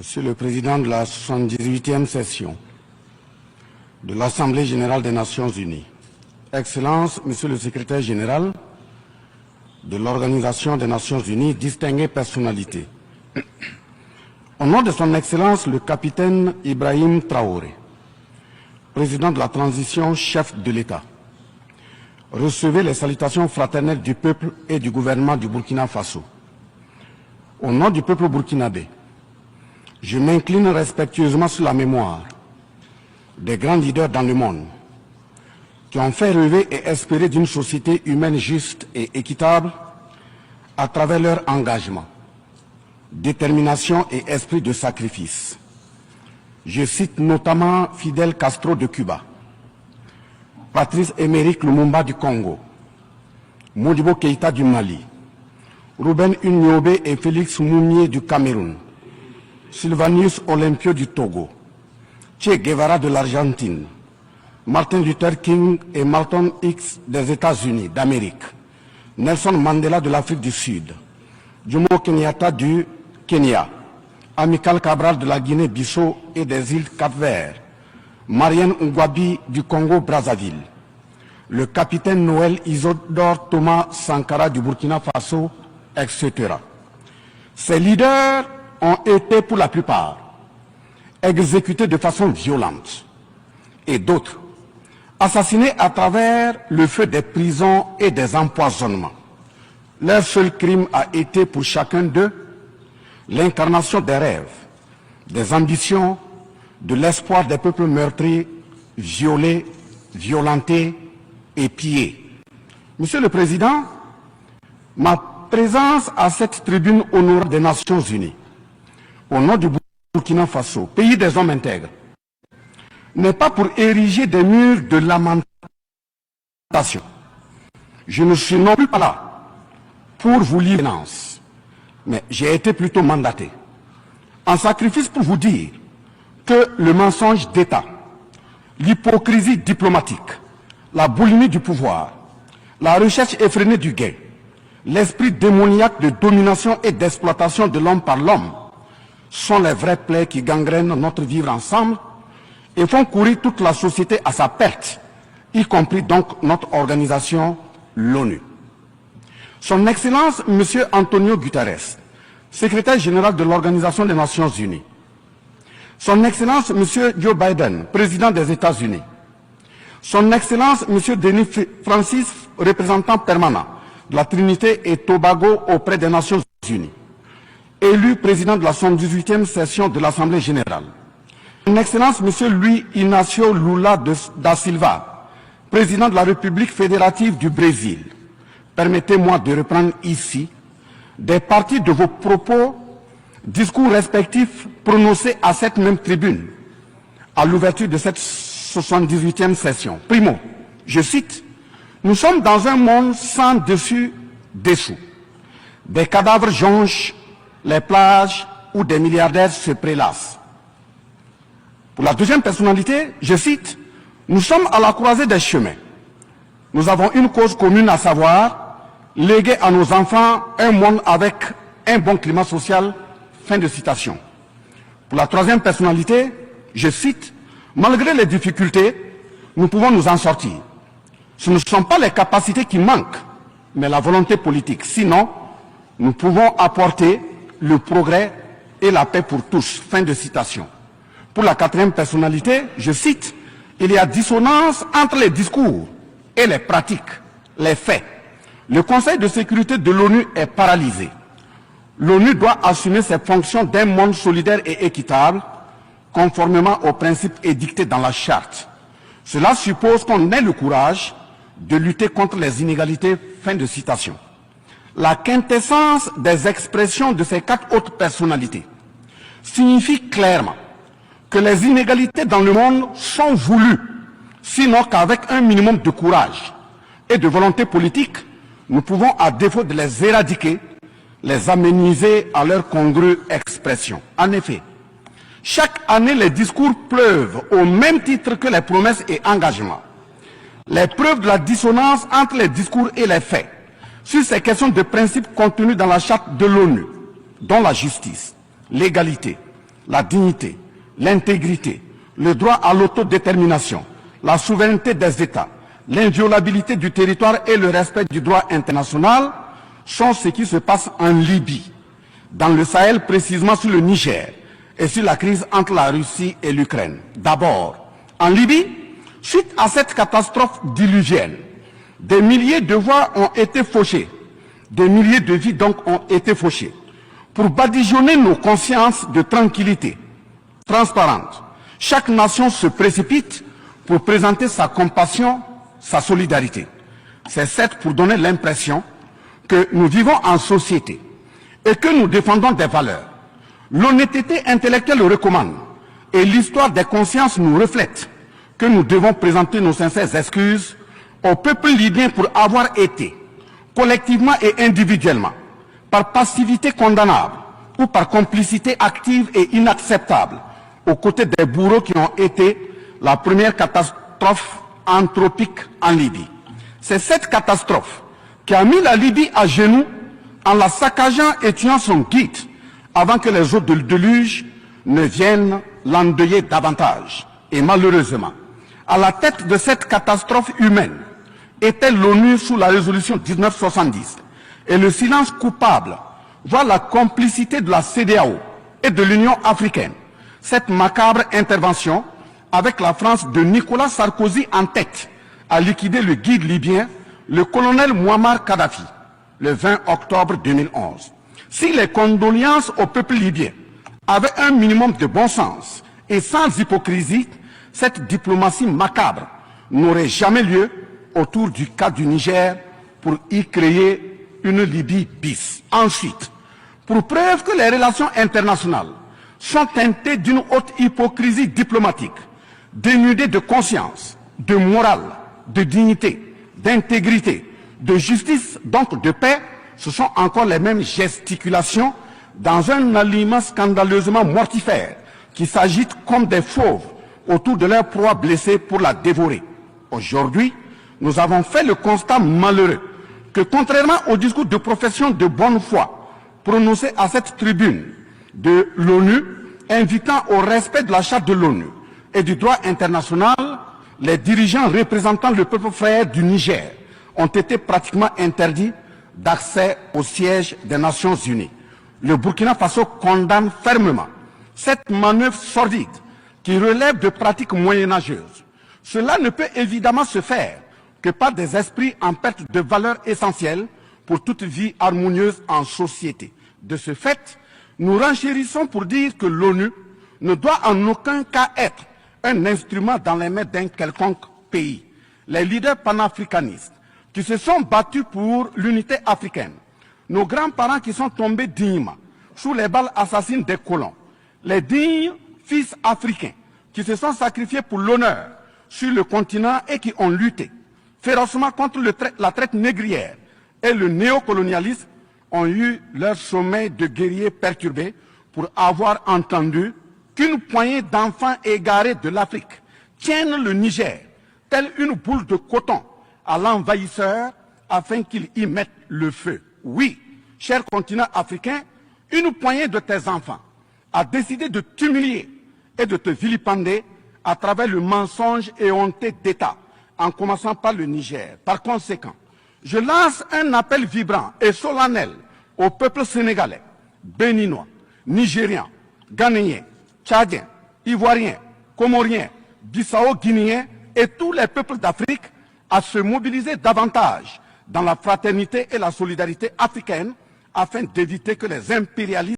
Monsieur le Président de la 78e session de l'Assemblée générale des Nations unies, Excellences, Monsieur le Secrétaire général de l'Organisation des Nations unies, distinguées personnalités, au nom de son Excellence le capitaine Ibrahim Traoré, président de la transition, chef de l'État, recevez les salutations fraternelles du peuple et du gouvernement du Burkina Faso. Au nom du peuple burkinabé, je m'incline respectueusement sur la mémoire des grands leaders dans le monde qui ont fait rêver et espérer d'une société humaine juste et équitable à travers leur engagement, détermination et esprit de sacrifice. Je cite notamment Fidel Castro de Cuba, Patrice Émeric Lumumba du Congo, Modibo Keïta du Mali, Ruben Unyobé et Félix Moumié du Cameroun, Sylvanus Olympio du Togo, Che Guevara de l'Argentine, Martin Luther King et Malcolm X des États-Unis d'Amérique, Nelson Mandela de l'Afrique du Sud, Jomo Kenyatta du Kenya, Amilcar Cabral de la Guinée-Bissau et des îles Cap-Vert, Marianne Ngouabi du Congo-Brazzaville, le capitaine Noël Isidore Thomas Sankara du Burkina Faso, etc. Ces leaders ont été pour la plupart exécutés de façon violente et d'autres assassinés à travers le feu des prisons et des empoisonnements. Leur seul crime a été pour chacun d'eux l'incarnation des rêves, des ambitions, de l'espoir des peuples meurtris, violés, violentés et pillés. Monsieur le Président, ma présence à cette tribune honorable des Nations Unies, au nom du Burkina Faso, pays des hommes intègres, n'est pas pour ériger des murs de lamentation. Je ne suis non plus pas là pour vous livrer, mais j'ai été plutôt mandaté en sacrifice pour vous dire que le mensonge d'État, l'hypocrisie diplomatique, la boulimie du pouvoir, la recherche effrénée du gain, l'esprit démoniaque de domination et d'exploitation de l'homme par l'homme sont les vrais plaies qui gangrènent notre vivre ensemble et font courir toute la société à sa perte, y compris donc notre organisation, l'ONU. Son Excellence, M. Antonio Guterres, secrétaire général de l'Organisation des Nations Unies, Son Excellence, M. Joe Biden, président des États-Unis, Son Excellence, M. Denis Francis, représentant permanent de la Trinité et Tobago auprès des Nations Unies, élu président de la 78e session de l'Assemblée générale, Son Excellence, M. Luis Inácio Lula da Silva, président de la République fédérative du Brésil, permettez-moi de reprendre ici des parties de vos propos, discours respectifs prononcés à cette même tribune, à l'ouverture de cette 78e session. Primo, je cite, « Nous sommes dans un monde sans dessus-dessous. Des cadavres jonchent les plages où des milliardaires se prélassent. » Pour la deuxième personnalité, je cite, « Nous sommes à la croisée des chemins. Nous avons une cause commune, à savoir léguer à nos enfants un monde avec un bon climat social. » Fin de citation. Pour la troisième personnalité, je cite, « Malgré les difficultés, nous pouvons nous en sortir. Ce ne sont pas les capacités qui manquent, mais la volonté politique. Sinon, nous pouvons apporter le progrès et la paix pour tous. » Fin de citation. Pour la quatrième personnalité, je cite, « Il y a dissonance entre les discours et les pratiques, les faits. Le Conseil de sécurité de l'ONU est paralysé. L'ONU doit assumer ses fonctions d'un monde solidaire et équitable, conformément aux principes édictés dans la charte. Cela suppose qu'on ait le courage de lutter contre les inégalités. » Fin de citation. La quintessence des expressions de ces quatre autres personnalités signifie clairement que les inégalités dans le monde sont voulues, sinon qu'avec un minimum de courage et de volonté politique, nous pouvons, à défaut de les éradiquer, les améniser à leur congrue expression. En effet, chaque année, les discours pleuvent au même titre que les promesses et engagements. Les preuves de la dissonance entre les discours et les faits sur ces questions de principes contenus dans la charte de l'ONU, dont la justice, l'égalité, la dignité, l'intégrité, le droit à l'autodétermination, la souveraineté des États, l'inviolabilité du territoire et le respect du droit international sont ce qui se passe en Libye, dans le Sahel, précisément sur le Niger, et sur la crise entre la Russie et l'Ukraine. D'abord, en Libye, suite à cette catastrophe diluvienne, des milliers de voix ont été fauchées, des milliers de vies donc ont été fauchées. Pour badigeonner nos consciences de tranquillité transparente, chaque nation se précipite pour présenter sa compassion, sa solidarité. C'est certes pour donner l'impression que nous vivons en société et que nous défendons des valeurs. L'honnêteté intellectuelle le recommande et l'histoire des consciences nous reflète que nous devons présenter nos sincères excuses au peuple libyen pour avoir été, collectivement et individuellement, par passivité condamnable ou par complicité active et inacceptable, aux côtés des bourreaux qui ont été la première catastrophe anthropique en Libye. C'est cette catastrophe qui a mis la Libye à genoux en la saccageant et tuant son guide avant que les eaux de déluge ne viennent l'endeuiller davantage. Et malheureusement, à la tête de cette catastrophe humaine était l'ONU sous la résolution 1970. Et le silence coupable voit la complicité de la CEDEAO et de l'Union africaine. Cette macabre intervention, avec la France de Nicolas Sarkozy en tête, a liquidé le guide libyen, le colonel Muammar Kadhafi, le 20 octobre 2011. Si les condoléances au peuple libyen avaient un minimum de bon sens et sans hypocrisie, cette diplomatie macabre n'aurait jamais lieu autour du cas du Niger pour y créer une Libye bis. Ensuite, pour preuve que les relations internationales sont teintées d'une haute hypocrisie diplomatique, dénudées de conscience, de morale, de dignité, d'intégrité, de justice, donc de paix, ce sont encore les mêmes gesticulations dans un aliment scandaleusement mortifère qui s'agitent comme des fauves autour de leur proie blessée pour la dévorer. Aujourd'hui, nous avons fait le constat malheureux que contrairement au discours de profession de bonne foi prononcé à cette tribune de l'ONU, invitant au respect de la charte de l'ONU et du droit international, les dirigeants représentant le peuple frère du Niger ont été pratiquement interdits d'accès au siège des Nations Unies. Le Burkina Faso condamne fermement cette manœuvre sordide qui relève de pratiques moyenâgeuses. Cela ne peut évidemment se faire que par des esprits en perte de valeurs essentielles pour toute vie harmonieuse en société. De ce fait, nous renchérissons pour dire que l'ONU ne doit en aucun cas être un instrument dans les mains d'un quelconque pays. Les leaders panafricanistes qui se sont battus pour l'unité africaine, nos grands-parents qui sont tombés dignement sous les balles assassines des colons, les dignes fils africains qui se sont sacrifiés pour l'honneur sur le continent et qui ont lutté férocement contre la traite négrière et le néocolonialisme, ont eu leur sommeil de guerriers perturbé pour avoir entendu qu'une poignée d'enfants égarés de l'Afrique tiennent le Niger, telle une boule de coton, à l'envahisseur afin qu'il y mette le feu. Oui, cher continent africain, une poignée de tes enfants a décidé de t'humilier et de te vilipender à travers le mensonge éhonté d'État, en commençant par le Niger. Par conséquent, je lance un appel vibrant et solennel au peuple sénégalais, béninois, nigérien, ghanéen, tchadien, ivoirien, comorien, bissau-guinéen et tous les peuples d'Afrique à se mobiliser davantage dans la fraternité et la solidarité africaine afin d'éviter que les impérialistes